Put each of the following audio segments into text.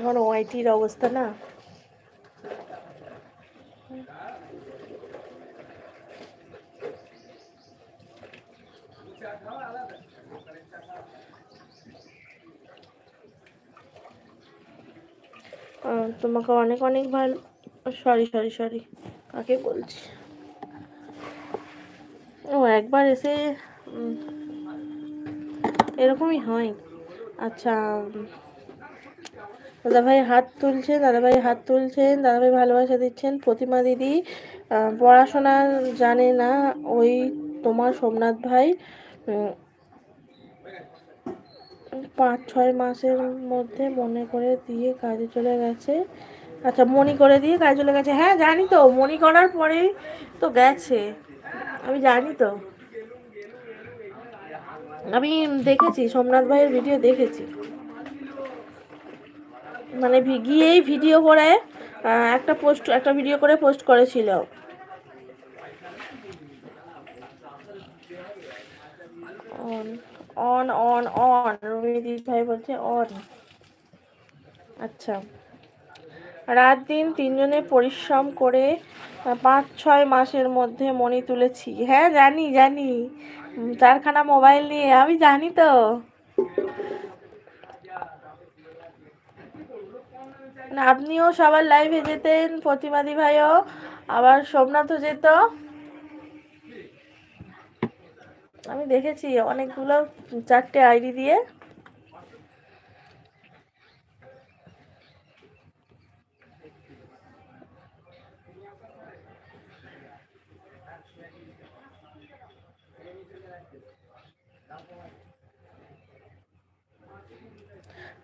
এখন ওআইটির অবস্থা না। তোমাকে অনেক অনেক ভালো, সরি সরি সরি, কাকে বলছি, ও একবার এসে এরকমই হয়। আচ্ছা, দাদাভাই হাত তুলছেন, দাদাভাই ভালোবাসা দিচ্ছেন। প্রতিমা দিদি পড়াশোনা জানে না, ওই তোমার সোমনাথ ভাই 5-6 মাসের মধ্যে মনে করে দিয়ে কাজে চলে গেছে। আচ্ছা, মনি করে দিয়ে কাজে চলে গেছে, হ্যাঁ জানি তো, মনি করার পরেই তো গেছে, আমি জানি তো, আমি দেখেছি সোমনাথ ভাইয়ের ভিডিও দেখেছি, মানে গিয়েই ভিডিও করে একটা ভিডিও করে পোস্ট করেছিল। অন অন অন অন রবিদীপ ভাই বলছে অন। আচ্ছা, রাত দিন তিনজনে পরিশ্রম করে 5-6 মাসের মধ্যে মণি তুলেছি, হ্যাঁ জানি জানি, 4খানা মোবাইল নিয়ে, আমি জানি তো। আপনিও সবার লাইভে যেতেন, প্রতিমাদি ভাইও, আবার সোমনাথও যেত, আমি দেখেছি অনেকগুলো 4টে আইডি দিয়ে।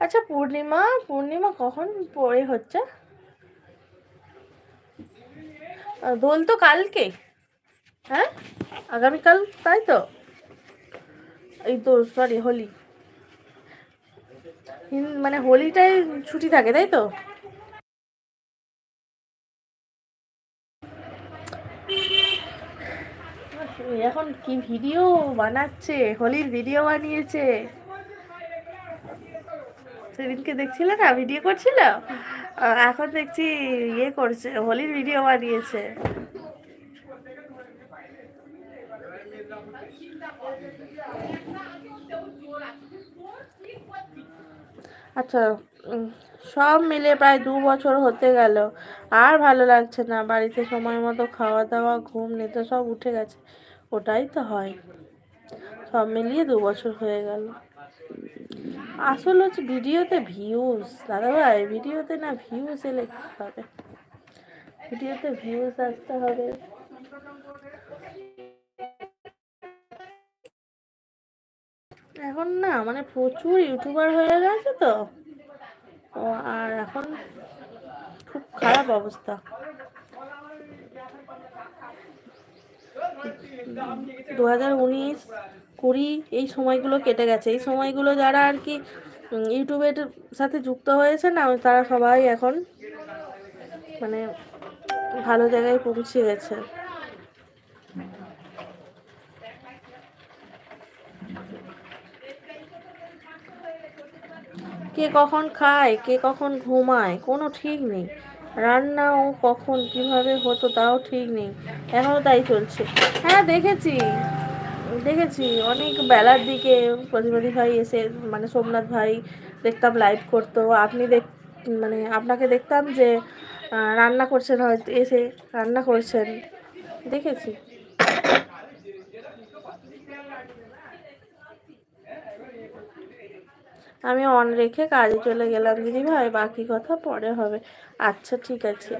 আচ্ছা, পূর্ণিমা কখন পরে হচ্ছে? দোল তো কালকে, হ্যাঁ আগামীকাল, তাই তো, এই তো সরি হোলি, মানে হোলিটাই ছুটি থাকে তাই তো। এখন কি ভিডিও বানাচ্ছে, হোলির ভিডিও বানিয়েছে, সেদিনকে দেখছিলে না ভিডিও করছিল, এখন দেখছি ইয়ে করছে, হোলির ভিডিও বানিয়েছে। আচ্ছা, সব মিলে প্রায় 2 বছর হতে গেল, আর ভালো লাগছে না, বাড়িতে সময় মতো খাওয়া দাওয়া ঘুম নিতে সব উঠে গেছে, ওটাই তো হয়, সব মিলিয়ে 2 বছর হয়ে গেল। আসলে হচ্ছে ভিডিওতে ভিউজ, দাদাভাই ভিডিওতে না ভিউজ এলে কি হবে, ভিডিওতে ভিউজ আসতে হবে। এখন না মানে প্রচুর ইউটিউবার হয়ে গেছে তো, আর এখন খুব খারাপ অবস্থা। 2019-20 এই সময়গুলো কেটে গেছে, এই সময়গুলো যারা আর কি ইউটিউবের সাথে যুক্ত হয়েছে না, তারা সবাই এখন মানে ভালো জায়গায় পৌঁছে গেছে। কে কখন খায়, কে কখন ঘুমায়, কোনো ঠিক নেই, রান্নাও কখন কিভাবে হতো তাও ঠিক নেই, এখনও তাই চলছে। হ্যাঁ দেখেছি অনেক বেলার দিকে প্রতিবাদী ভাই এসে, মানে সোমনাথ ভাই দেখতাম লাইভ করতো, মানে আপনাকে দেখতাম যে রান্না করছেন, হয়তো এসে রান্না করছেন, দেখেছি। আমি অন রেখে কাজে চলে গেলাম দিদি ভাই, বাকি কথা পরে হবে। আচ্ছা ঠিক আছে,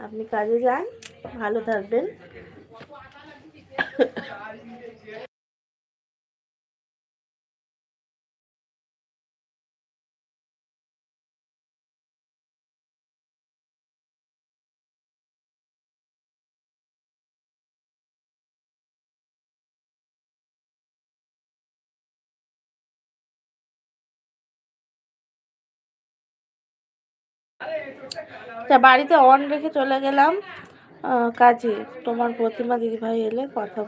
আপনি কাজে যান, ভালো থাকবেন। বাড়িতে অন রেখে চলে গেলাম কাজে, তোমার প্রতিমা দিদিভাই এলে কথা